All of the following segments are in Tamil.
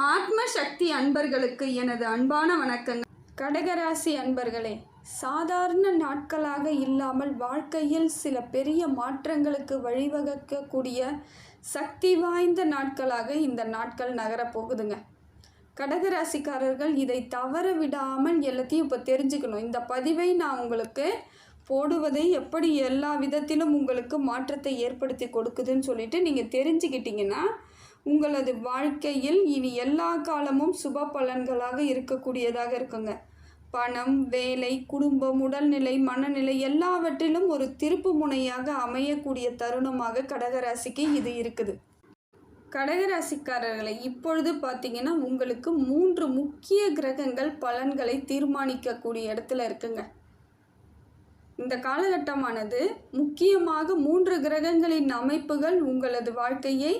ஆத்ம சக்தி அன்பர்களுக்கு எனது அன்பான வணக்கங்கள். கடகராசி அன்பர்களே, சாதாரண நாட்களாக இல்லாமல் வாழ்க்கையில் சில பெரிய மாற்றங்களுக்கு வழிவகுக்கக்கூடிய சக்தி வாய்ந்த நாட்களாக இந்த நாட்கள் நகரப்போகுதுங்க. கடகராசிக்காரர்கள் இதை தவற விடாமல் எல்லாத்தையும் இப்போ தெரிஞ்சுக்கணும். இந்த பதிவை நான் உங்களுக்கு போடுவதை எப்படி எல்லா விதத்திலும் உங்களுக்கு மாற்றத்தை ஏற்படுத்தி கொடுக்குதுன்னு சொல்லிட்டு நீங்கள் தெரிஞ்சுக்கிட்டிங்கன்னா உங்களது வாழ்க்கையில் இனி எல்லா காலமும் சுப பலன்களாக இருக்கக்கூடியதாக இருக்குங்க. பணம், வேலை, குடும்பம், உடல்நிலை, மனநிலை எல்லாவற்றிலும் ஒரு திருப்பு முனையாக அமையக்கூடிய தருணமாக கடகராசிக்கு இது இருக்குது. கடகராசிக்காரர்களை இப்பொழுது பார்த்தீங்கன்னா உங்களுக்கு 3 முக்கிய கிரகங்கள் பலன்களை தீர்மானிக்கக்கூடிய இடத்துல இருக்குங்க. இந்த காலகட்டமானது முக்கியமாக 3 கிரகங்களின் அமைப்புகள் உங்களது வாழ்க்கையை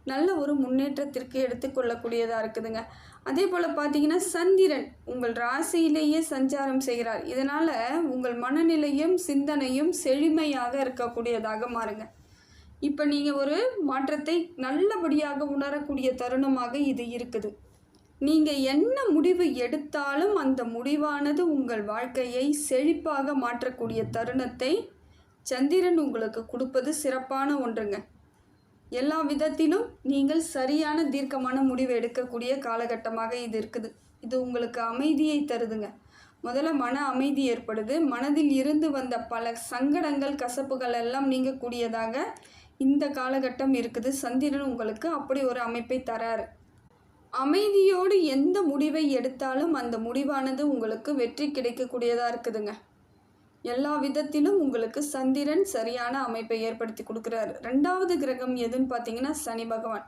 நல்ல ஒரு முன்னேற்றத்திற்கு எடுத்துக்கொள்ளக்கூடியதாக இருக்குதுங்க. அதே போல் பார்த்தீங்கன்னா சந்திரன் உங்கள் ராசியிலேயே சஞ்சாரம் செய்கிறார். இதனால் உங்கள் மனநிலையும் சிந்தனையும் செழுமையாக இருக்கக்கூடியதாக மாறுங்க. இப்போ நீங்கள் ஒரு மாற்றத்தை நல்லபடியாக உணரக்கூடிய தருணமாக இது இருக்குது. நீங்கள் என்ன முடிவு எடுத்தாலும் அந்த முடிவானது உங்கள் வாழ்க்கையை செழிப்பாக மாற்றக்கூடிய தருணத்தை சந்திரன் உங்களுக்கு கொடுப்பது சிறப்பான ஒன்றுங்க. எல்லா விதத்திலும் நீங்கள் சரியான தீர்க்கமான முடிவு எடுக்கக்கூடிய காலகட்டமாக இது இருக்குது. இது உங்களுக்கு அமைதியை தருதுங்க. முதல்ல மன அமைதி ஏற்படுது. மனதில் இருந்து வந்த பல சங்கடங்கள், கசப்புகள் எல்லாம் நீங்கக்கூடியதாக இந்த காலகட்டம் இருக்குது. சந்திரன் உங்களுக்கு அப்படி ஒரு அமைப்பை தராரு. அமைதியோடு எந்த முடிவை எடுத்தாலும் அந்த முடிவானது உங்களுக்கு வெற்றி கிடைக்கக்கூடியதாக இருக்குதுங்க. எல்லா விதத்திலும் உங்களுக்கு சந்திரன் சரியான அமைப்பை ஏற்படுத்தி கொடுக்குறாரு. 2வது கிரகம் எதுன்னு பார்த்தீங்கன்னா சனி பகவான்.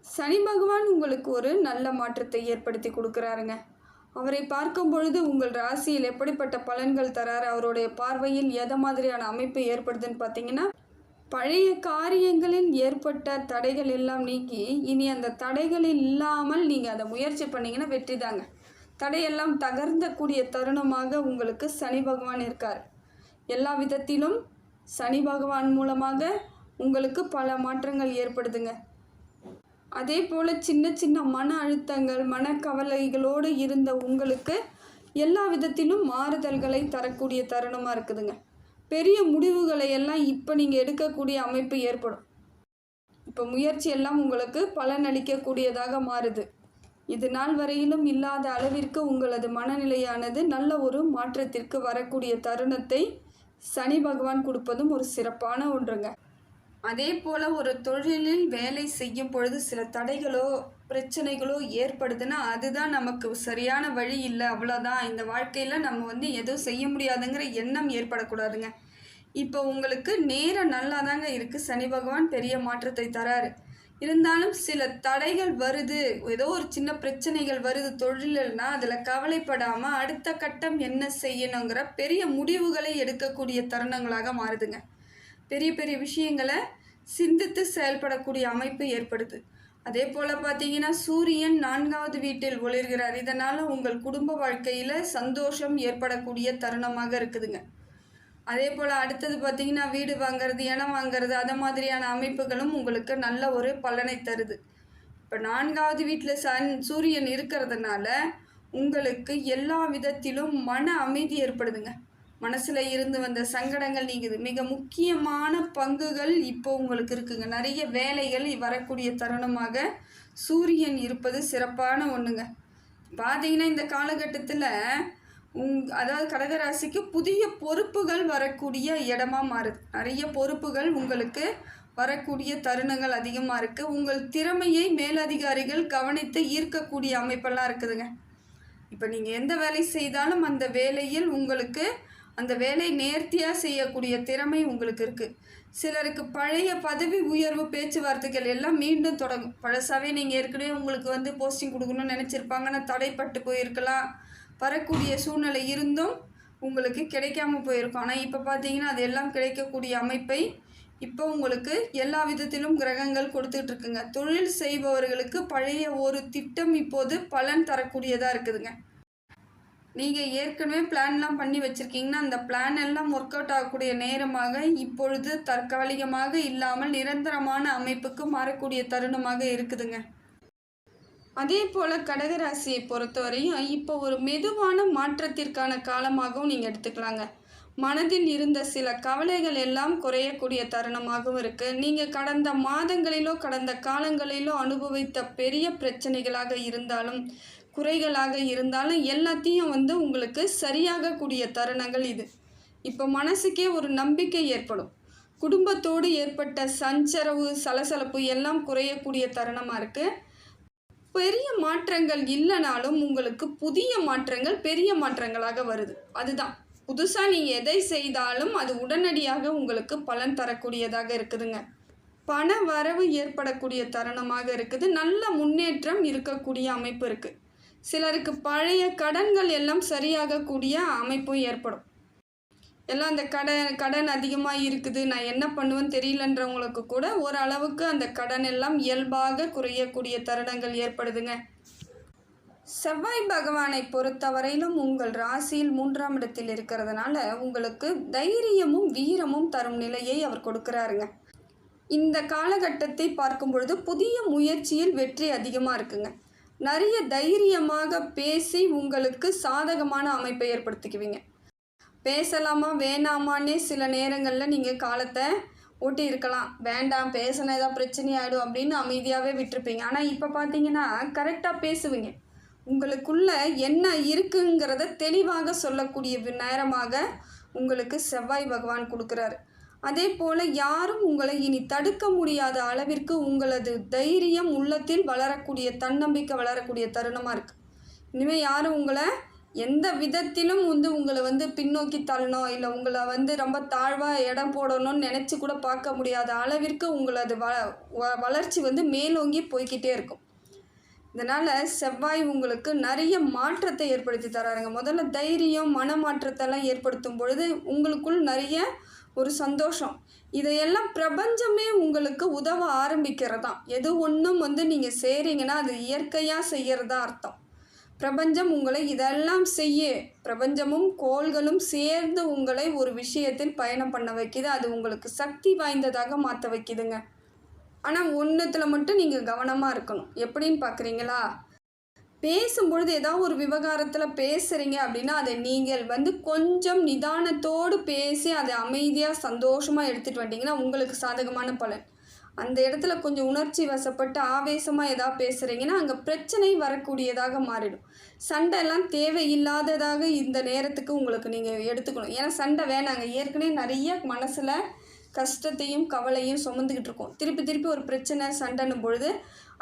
சனி பகவான் உங்களுக்கு ஒரு நல்ல மாற்றத்தை ஏற்படுத்தி கொடுக்குறாருங்க. அவரை பார்க்கும் பொழுது உங்கள் ராசியில் எப்படிப்பட்ட பலன்கள் தராரு, அவருடைய பார்வையில் எதை மாதிரியான அமைப்பு ஏற்படுதுன்னு பார்த்தீங்கன்னா பழைய காரியங்களில் ஏற்பட்ட தடைகள் எல்லாம் நீக்கி இனி அந்த தடைகளில் இல்லாமல் நீங்கள் அதை முயற்சி பண்ணிங்கன்னா வெற்றி தாங்க. தடையெல்லாம் தகர்ந்தக்கூடிய தருணமாக உங்களுக்கு சனி பகவான் இருக்கார். எல்லா விதத்திலும் சனி பகவான் மூலமாக உங்களுக்கு பல மாற்றங்கள் ஏற்படுதுங்க. அதே போல் சின்ன சின்ன மன அழுத்தங்கள், மனக்கவலைகளோடு இருந்த உங்களுக்கு எல்லா விதத்திலும் மாறுதல்களை தரக்கூடிய தருணமாக இருக்குதுங்க. பெரிய முடிவுகளை எல்லாம் இப்போ நீங்கள் எடுக்கக்கூடிய அமைப்பு ஏற்படும். இப்போ முயற்சி எல்லாம் உங்களுக்கு பலனளிக்கக்கூடியதாக மாறுது. இது நாள் வரையிலும் இல்லாத அளவிற்கு உங்களது மனநிலையானது நல்ல ஒரு மாற்றத்திற்கு வரக்கூடிய தருணத்தை சனி பகவான் கொடுப்பதும் ஒரு சிறப்பான ஒன்றுங்க. அதே போல் ஒரு தொழிலில் வேலை செய்யும் பொழுது சில தடைகளோ பிரச்சனைகளோ ஏற்படுதுன்னா அதுதான் நமக்கு சரியான வழி இல்லை, அவ்வளோதான், இந்த வாழ்க்கையில் நம்ம எதுவும் செய்ய முடியாதுங்கிற எண்ணம் ஏற்படக்கூடாதுங்க. இப்போ உங்களுக்கு நேரம் நல்லா தாங்க இருக்குது. சனி பகவான் பெரிய மாற்றத்தை தராரு. இருந்தாலும் சில தடைகள் வருது, ஏதோ ஒரு சின்ன பிரச்சனைகள் வருது தொழில்னா அதில் கவலைப்படாமல் அடுத்த கட்டம் என்ன செய்யணுங்கிற பெரிய முடிவுகளை எடுக்கக்கூடிய தருணங்களாக மாறுதுங்க. பெரிய பெரிய விஷயங்களை சிந்தித்து செயல்படக்கூடிய அமைப்பு ஏற்படுது. அதே போல் பார்த்தீங்கன்னா சூரியன் 4வது வீட்டில் ஒளிர்கிறார். இதனால் உங்கள் குடும்ப வாழ்க்கையில் சந்தோஷம் ஏற்படக்கூடிய தருணமாக இருக்குதுங்க. அதே போல் அடுத்தது பார்த்திங்கன்னா வீடு வாங்கிறது, இடம் வாங்கிறது, அதை மாதிரியான அமைப்புகளும் உங்களுக்கு நல்ல ஒரு பலனை தருது. இப்போ 4வது வீட்டில் சூரியன் இருக்கிறதுனால உங்களுக்கு எல்லா விதத்திலும் மன அமைதி ஏற்படுதுங்க. மனசில் இருந்து வந்த சங்கடங்கள் நீங்குது. மிக முக்கியமான பங்குகள் இப்போ உங்களுக்கு இருக்குங்க. நிறைய வேலைகள் வரக்கூடிய தருணமாக சூரியன் இருப்பது சிறப்பான ஒன்றுங்க. பார்த்தீங்கன்னா இந்த காலகட்டத்தில் அதாவது கடகராசிக்கு புதிய பொறுப்புகள் வரக்கூடிய இடமா மாறுது. நிறைய பொறுப்புகள் உங்களுக்கு வரக்கூடிய தருணங்கள் அதிகமாக இருக்குது. உங்கள் திறமையை மேலதிகாரிகள் கவனித்து ஈர்க்கக்கூடிய அமைப்பெல்லாம் இருக்குதுங்க. இப்போ நீங்கள் எந்த வேலை செய்தாலும் அந்த வேலையில் உங்களுக்கு அந்த வேலை நேர்த்தியாக செய்யக்கூடிய திறமை உங்களுக்கு இருக்குது. சிலருக்கு பழைய பதவி உயர்வு பேச்சுவார்த்தைகள் எல்லாம் மீண்டும் தொடங்கும். பழசாவே நீங்கள் ஏற்கனவே உங்களுக்கு போஸ்டிங் கொடுக்கணும்னு நினச்சிருப்பாங்கன்னா தடைப்பட்டு போயிருக்கலாம். வரக்கூடிய சூழ்நிலை இருந்தும் உங்களுக்கு கிடைக்காம போயிருக்கும். ஆனால் இப்போ பார்த்தீங்கன்னா அது எல்லாம் கிடைக்கக்கூடிய அமைப்பை இப்போ உங்களுக்கு எல்லா விதத்திலும் கிரகங்கள் கொடுத்துட்ருக்குங்க. தொழில் செய்பவர்களுக்கு பழைய ஒரு திட்டம் இப்போது பலன் தரக்கூடியதாக இருக்குதுங்க. நீங்கள் ஏற்கனவே பிளான்லாம் பண்ணி வச்சுருக்கீங்கன்னா அந்த பிளான் எல்லாம் ஒர்க் அவுட் ஆகக்கூடிய நேரமாக இப்பொழுது தற்காலிகமாக இல்லாமல் நிரந்தரமான அமைப்புக்கு மாறக்கூடிய தருணமாக இருக்குதுங்க. அதே போல் கடகராசியை பொறுத்தவரையும் இப்போ ஒரு மெதுவான மாற்றத்திற்கான காலமாகவும் நீங்கள் எடுத்துக்கலாங்க. மனதில் இருந்த சில கவலைகள் எல்லாம் குறையக்கூடிய தருணமாகவும் இருக்குது. நீங்கள் கடந்த மாதங்களிலோ கடந்த காலங்களிலோ அனுபவித்த பெரிய பிரச்சனைகளாக இருந்தாலும் குறைகளாக இருந்தாலும் எல்லாத்தையும் உங்களுக்கு சரியாகக்கூடிய தருணங்கள் இது. இப்போ மனசுக்கே ஒரு நம்பிக்கை ஏற்படும். குடும்பத்தோடு ஏற்பட்ட சஞ்சரவு சலசலப்பு எல்லாம் குறையக்கூடிய தருணமாக இருக்குது. பெரிய மாற்றங்கள் இல்லைனாலும் உங்களுக்கு புதிய மாற்றங்கள் பெரிய மாற்றங்களாக வருது. அதுதான் புதுசாக நீங்கள் எதை செய்தாலும் அது உடனடியாக உங்களுக்கு பலன் தரக்கூடியதாக இருக்குதுங்க. பண வரவு ஏற்படக்கூடிய தருணமாக இருக்குது. நல்ல முன்னேற்றம் இருக்கக்கூடிய அமைப்பு இருக்குது. சிலருக்கு பழைய கடன்கள் எல்லாம் சரியாகக்கூடிய அமைப்பும் ஏற்படும். எல்லாம் அந்த கடன் அதிகமாக இருக்குது, நான் என்ன பண்ணுவேன்னு தெரியலன்றவங்களுக்கு கூட ஓரளவுக்கு அந்த கடன் எல்லாம் இயல்பாக குறையக்கூடிய தருணங்கள் ஏற்படுதுங்க. செவ்வாய் பகவானை பொறுத்தவரையிலும் உங்கள் ராசியில் 3ஆம் இடத்தில் இருக்கிறதுனால உங்களுக்கு தைரியமும் வீரமும் தரும் நிலையை அவர் கொடுக்குறாருங்க. இந்த காலகட்டத்தை பார்க்கும் பொழுது புதிய முயற்சியில் வெற்றி அதிகமாக இருக்குங்க. நிறைய தைரியமாக பேசி உங்களுக்கு சாதகமான அமைப்பை ஏற்படுத்திக்குவீங்க. பேசலாமா வேணாமான்னே சில நேரங்களில் நீங்கள் காலத்தை ஓட்டி இருக்கலாம். வேண்டாம், பேசினா ஏதாவது பிரச்சனை ஆகிடும் அப்படின்னு அமைதியாகவே விட்டுருப்பீங்க. ஆனால் இப்போ பார்த்தீங்கன்னா கரெக்டாக பேசுவீங்க. உங்களுக்குள்ள என்ன இருக்குங்கிறத தெளிவாக சொல்லக்கூடிய நேரமாக உங்களுக்கு செவ்வாய் பகவான் கொடுக்குறாரு. அதே போல் யாரும் உங்களை இனி தடுக்க முடியாத அளவிற்கு உங்களது தைரியம் உள்ளத்தில் வளரக்கூடிய தன்னம்பிக்கை வளரக்கூடிய தருணமாக இருக்குது. இனிமேல் யாரும் உங்களை எந்த விதத்திலும் உங்களை பின்னோக்கி தள்ளணும் இல்லை உங்களை ரொம்ப தாழ்வாக இடம் போடணும்னு நினச்சி கூட பார்க்க முடியாத அளவிற்கு உங்களது வளர்ச்சி மேலோங்கி போய்கிட்டே இருக்கும். இதனால் செவ்வாய் உங்களுக்கு நிறைய மாற்றத்தை ஏற்படுத்தி தராருங்க. முதல்ல தைரியம் மன மாற்றத்தெல்லாம் ஏற்படுத்தும் பொழுது உங்களுக்குள் நிறைய ஒரு சந்தோஷம், இதையெல்லாம் பிரபஞ்சமே உங்களுக்கு உதவ ஆரம்பிக்கிறதான். எது ஒன்றும் நீங்கள் செய்கிறீங்கன்னா அது இயற்கையாக செய்கிறதா அர்த்தம். பிரபஞ்சம் உங்களை இதெல்லாம் செய்ய, பிரபஞ்சமும் கோள்களும் சேர்ந்து உங்களை ஒரு விஷயத்தில் பயணம் பண்ண வைக்கிது. அது உங்களுக்கு சக்தி வாய்ந்ததாக மாற்ற வைக்கிதுங்க. ஆனால் ஒன்றுத்தில் மட்டும் நீங்கள் கவனமாக இருக்கணும். எப்படின்னு பார்க்குறீங்களா? பேசும்பொழுது ஏதாவது ஒரு விவகாரத்தில் பேசுகிறீங்க அப்படின்னா அதை நீங்கள் கொஞ்சம் நிதானத்தோடு பேசி அதை அமைதியாக சந்தோஷமாக எடுத்துகிட்டு வந்தீங்கன்னா உங்களுக்கு சாதகமான பலன். அந்த இடத்துல கொஞ்சம் உணர்ச்சி வசப்பட்டு ஆவேசமாக ஏதாவது பேசுகிறீங்கன்னா அங்கே பிரச்சனை வரக்கூடியதாக மாறிடும். சண்டைலாம் தேவையில்லாததாக இந்த நேரத்துக்கு உங்களுக்கு நீங்கள் எடுத்துக்கணும். ஏன்னா சண்டை வேணாங்க. ஏற்கனவே நிறைய மனசில் கஷ்டத்தையும் கவலையும் சுமந்துக்கிட்டு இருக்கோம். திருப்பி திருப்பி ஒரு பிரச்சனை சண்டைன்னும் பொழுது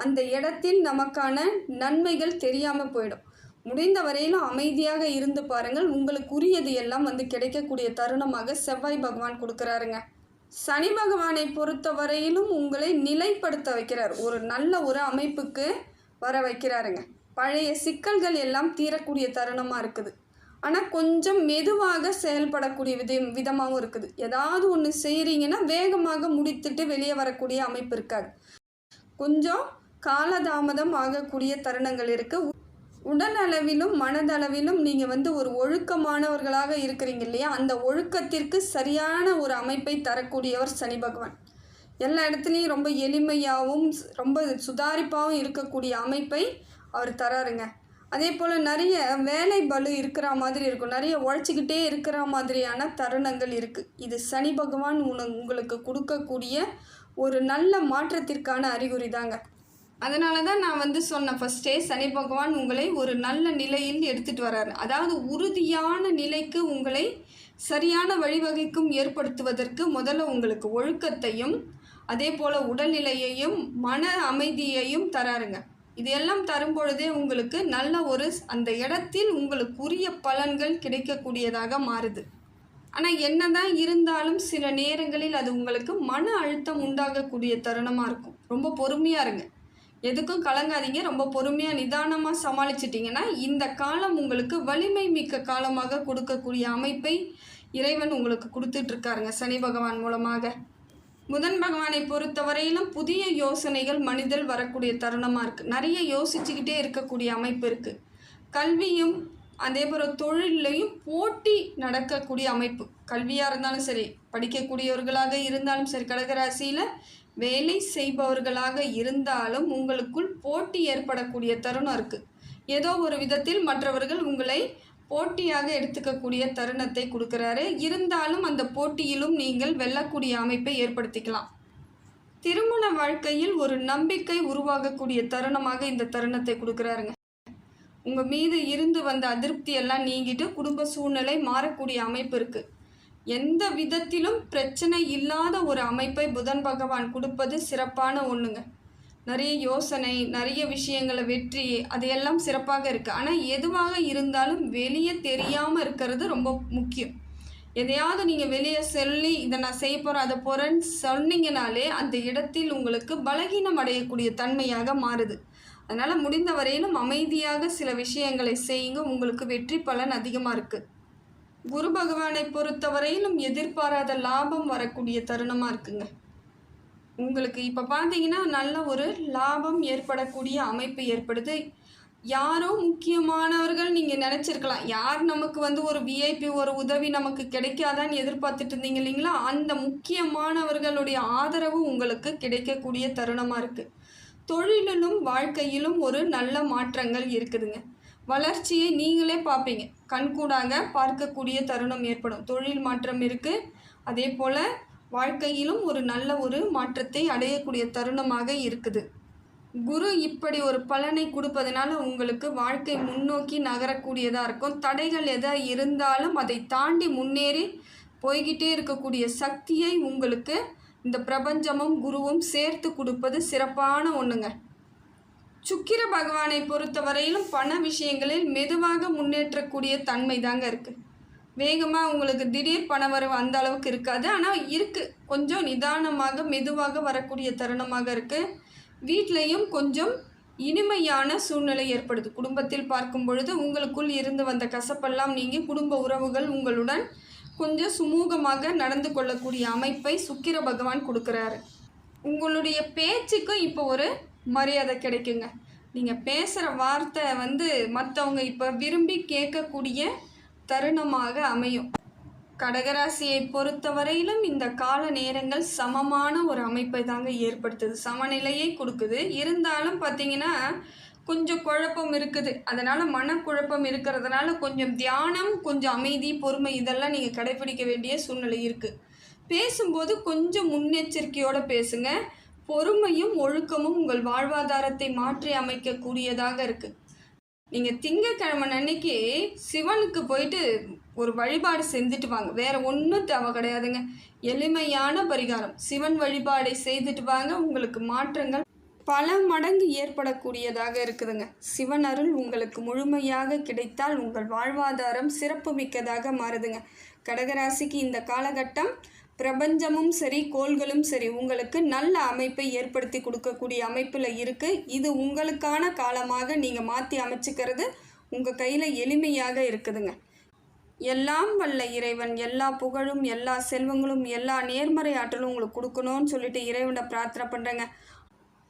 அந்த இடத்தில் நமக்கான நன்மைகள் தெரியாமல் போயிடும். முடிந்த வரையிலும் அமைதியாக இருந்து பாருங்கள். உங்களுக்கு உரியது எல்லாம் கிடைக்கக்கூடிய தருணமாக செவ்வாய் பகவான் கொடுக்குறாருங்க. சனி பகவானை பொறுத்த வரையிலும் உங்களை நிலைப்படுத்த வைக்கிறார். ஒரு நல்ல ஒரு அமைப்புக்கு வர வைக்கிறாருங்க. பழைய சிக்கல்கள் எல்லாம் தீரக்கூடிய தருணமாக இருக்குது. ஆனால் கொஞ்சம் மெதுவாக செயல்படக்கூடிய விதமாகவும் இருக்குது. ஏதாவது ஒன்று செய்கிறீங்கன்னா வேகமாக முடித்துட்டு வெளியே வரக்கூடிய அமைப்பு இருக்காது. கொஞ்சம் காலதாமதம் ஆகக்கூடிய தருணங்கள் இருக்குது. உடல் அளவிலும் மனதளவிலும் நீங்கள் ஒரு ஒழுக்கமானவர்களாக இருக்கிறீங்க இல்லையா, அந்த ஒழுக்கத்திற்கு சரியான ஒரு அமைப்பை தரக்கூடியவர் சனி பகவான். எல்லா இடத்துலையும் ரொம்ப எளிமையாகவும் ரொம்ப சுதாரிப்பாகவும் இருக்கக்கூடிய அமைப்பை அவர் தராருங்க. அதே போல் நிறைய வேலை பளு இருக்கிற மாதிரி இருக்கும். நிறைய உழைச்சிக்கிட்டே இருக்கிற மாதிரியான தருணங்கள் இருக்குது. இது சனி பகவான் உங்களுக்கு கொடுக்கக்கூடிய ஒரு நல்ல மாற்றத்திற்கான அறிகுறி தாங்க. அதனால தான் நான் சொன்னேன் ஃபஸ்ட்டே, சனி பகவான் உங்களை ஒரு நல்ல நிலையில் எடுத்துகிட்டு வர்றாரு. அதாவது உறுதியான நிலைக்கு உங்களை சரியான வழிவகைக்கும் ஏற்படுத்துவதற்கு முதல்ல உங்களுக்கு ஒழுக்கத்தையும் அதே போல் உடல்நிலையையும் மன அமைதியையும் தராருங்க. இது எல்லாம் தரும்பொழுதே உங்களுக்கு நல்ல ஒரு அந்த இடத்தில் உங்களுக்கு உரிய பலன்கள் கிடைக்கக்கூடியதாக மாறுது. ஆனால் என்னதான் இருந்தாலும் சில நேரங்களில் அது உங்களுக்கு மன அழுத்தம் உண்டாகக்கூடிய தருணமாக இருக்கும். ரொம்ப பொறுமையாக இருங்க, எதுக்கும் கலங்காதீங்க. ரொம்ப பொறுமையாக நிதானமாக சமாளிச்சிட்டிங்கன்னா இந்த காலம் உங்களுக்கு வலிமை மிக்க காலமாக கொடுக்கக்கூடிய அமைப்பை இறைவன் உங்களுக்கு கொடுத்துட்ருக்காருங்க சனி பகவான் மூலமாக. புதன் பகவானை பொறுத்தவரையிலும் புதிய யோசனைகள் மனிதல் வரக்கூடிய தருணமாக இருக்குது. நிறைய யோசிச்சுக்கிட்டே இருக்கக்கூடிய அமைப்பு இருக்குது. கல்வியும் அதே போல் தொழிலையும் போட்டி நடக்கக்கூடிய அமைப்பு. கல்வியாக இருந்தாலும் சரி, படிக்கக்கூடியவர்களாக இருந்தாலும் சரி, கடகராசியில் வேலை செய்பவர்களாக இருந்தாலும் உங்களுக்குள் போட்டி ஏற்படக்கூடிய தருணம் இருக்குது. ஏதோ ஒரு விதத்தில் மற்றவர்கள் உங்களை போட்டியாக எடுத்துக்கக்கூடிய தருணத்தை கொடுக்குறாரு. இருந்தாலும் அந்த போட்டியிலும் நீங்கள் வெல்லக்கூடிய அமைப்பை ஏற்படுத்திக்கலாம். திருமண வாழ்க்கையில் ஒரு நம்பிக்கை உருவாகக்கூடிய தருணமாக இந்த தருணத்தை கொடுக்குறாருங்க. உங்கள் மீது இருந்து வந்த அதிருப்தி எல்லாம் நீங்கிட்டு குடும்ப சூழ்நிலை மாறக்கூடிய அமைப்பு இருக்குது. எந்த விதத்திலும் பிரச்சனை இல்லாத ஒரு அமைப்பை புதன் பகவான் கொடுப்பது சிறப்பான ஒன்றுங்க. நிறைய யோசனை, நிறைய விஷயங்களை வெற்றி, அதையெல்லாம் சிறப்பாக இருக்குது. ஆனால் எதுவாக இருந்தாலும் வெளியே தெரியாமல் இருக்கிறது ரொம்ப முக்கியம். எதையாவது நீங்கள் வெளியே சொல்லி இதை நான் செய்ய போகிறேன் அதை போகிறேன்னு சொன்னீங்கனாலே அந்த இடத்தில் உங்களுக்கு பலகீனம் அடையக்கூடிய தன்மையாக மாறுது. அதனால் முடிந்த வரையிலும் அமைதியாக சில விஷயங்களை செய்யுங்க. உங்களுக்கு வெற்றி பலன் அதிகமாக இருக்குது. குரு பகவானை பொறுத்தவரையிலும் எதிர்பாராத லாபம் வரக்கூடிய தருணமாக இருக்குங்க. உங்களுக்கு இப்போ பார்த்தீங்கன்னா நல்ல ஒரு லாபம் ஏற்படக்கூடிய அமைப்பு ஏற்படுது. யாரோ முக்கியமானவர்கள் நீங்கள் நினச்சிருக்கலாம். யார் நமக்கு ஒரு விஐபி ஒரு உதவி நமக்கு கிடைக்காதான்னு எதிர்பார்த்துட்டு இருந்தீங்க இல்லைங்களா, அந்த முக்கியமானவர்களுடைய ஆதரவு உங்களுக்கு கிடைக்கக்கூடிய தருணமாக இருக்குது. தொழிலிலும் வாழ்க்கையிலும் ஒரு நல்ல மாற்றங்கள் இருக்குதுங்க. வளர்ச்சியை நீங்களே பார்ப்பீங்க. கண்கூடாக பார்க்கக்கூடிய தருணம் ஏற்படும். தொழில் மாற்றம் இருக்குது. அதே போல் வாழ்க்கையிலும் ஒரு நல்ல ஒரு மாற்றத்தை அடையக்கூடிய தருணமாக இருக்குது. குரு இப்படி ஒரு பலனை கொடுப்பதனால உங்களுக்கு வாழ்க்கை முன்னோக்கி நகரக்கூடியதாக இருக்கும். தடைகள் எதாக இருந்தாலும் அதை தாண்டி முன்னேறி போய்கிட்டே இருக்கக்கூடிய சக்தியை உங்களுக்கு இந்த பிரபஞ்சமும் குருவும் சேர்த்து கொடுப்பது சிறப்பான ஒன்றுங்க. சுக்கிர பகவானை பொறுத்தவரையிலும் பண விஷயங்களில் மெதுவாக முன்னேற்றக்கூடிய தன்மை தாங்க இருக்குது. வேகமாக உங்களுக்கு திடீர் பணவரவு அந்த அளவுக்கு இருக்காது. ஆனால் இருக்குது, கொஞ்சம் நிதானமாக மெதுவாக வரக்கூடிய தருணமாக இருக்குது. வீட்லேயும் கொஞ்சம் இனிமையான சூழ்நிலை ஏற்படுது. குடும்பத்தில் பார்க்கும் பொழுது உங்களுக்குள் இருந்து வந்த கசப்பெல்லாம் நீங்கி குடும்ப உறவுகள் உங்களுடன் கொஞ்சம் சுமூகமாக நடந்து கொள்ளக்கூடிய அமைப்பை சுக்கிர பகவான் கொடுக்குறாரு. உங்களுடைய பேச்சுக்கும் இப்போ ஒரு மரியாதை கிடைக்குங்க. நீங்கள் பேசுகிற வார்த்தை மற்றவங்க இப்போ விரும்பி கேட்கக்கூடிய தருணமாக அமையும். கடகராசியை பொறுத்தவரையிலும் இந்த கால நேரங்கள் சமமான ஒரு அமைப்பை தாங்க ஏற்படுத்துது. சமநிலையை கொடுக்குது. இருந்தாலும் பார்த்தீங்கன்னா கொஞ்சம் குழப்பம் இருக்குது. அதனால் மனக்குழப்பம் இருக்கிறதுனால கொஞ்சம் தியானம், கொஞ்சம் அமைதி, பொறுமை இதெல்லாம் நீங்கள் கடைப்பிடிக்க வேண்டிய சூழ்நிலை இருக்குது. பேசும்போது கொஞ்சம் முன்னெச்சரிக்கையோடு பேசுங்க. பொறுமையும் ஒழுக்கமும் உங்கள் வாழ்வாதாரத்தை மாற்றி அமைக்கக்கூடியதாக இருக்குது. நீங்கள் திங்கக்கிழமை அன்னைக்கு சிவனுக்கு போயிட்டு ஒரு வழிபாடு செஞ்சுட்டு வாங்க. வேறு ஒன்றும் தேவை கிடையாதுங்க. எளிமையான பரிகாரம். சிவன் வழிபாடை செய்துட்டு வாங்க. உங்களுக்கு மாற்றங்கள் பல மடங்கு ஏற்படக்கூடியதாக இருக்குதுங்க. சிவன் அருள் உங்களுக்கு முழுமையாக கிடைத்தால் உங்கள் வாழ்வாதாரம் சிறப்பு மிக்கதாக மாறுதுங்க. கடகராசிக்கு இந்த காலகட்டம் பிரபஞ்சமும் சரி, கோள்களும் சரி உங்களுக்கு நல்ல அமைப்பை ஏற்படுத்தி கொடுக்கக்கூடிய அமைப்பில் இருக்குது. இது உங்களுக்கான காலமாக நீங்கள் மாற்றி அமைச்சிக்கிறது உங்கள் கையில் எளிமையாக இருக்குதுங்க. எல்லாம் வல்ல இறைவன் எல்லா புகழும், எல்லா செல்வங்களும், எல்லா நேர்மறை ஆற்றலும் உங்களுக்கு கொடுக்கணும்னு சொல்லிட்டு இறைவனை பிரார்த்தனை பண்ணுறேங்க.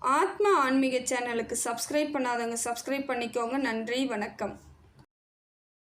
ஆத்மா ஆன்மீக சேனலுக்கு சப்ஸ்கிரைப் பண்ணாதவங்க சப்ஸ்கிரைப் பண்ணிக்கோங்க. நன்றி, வணக்கம்.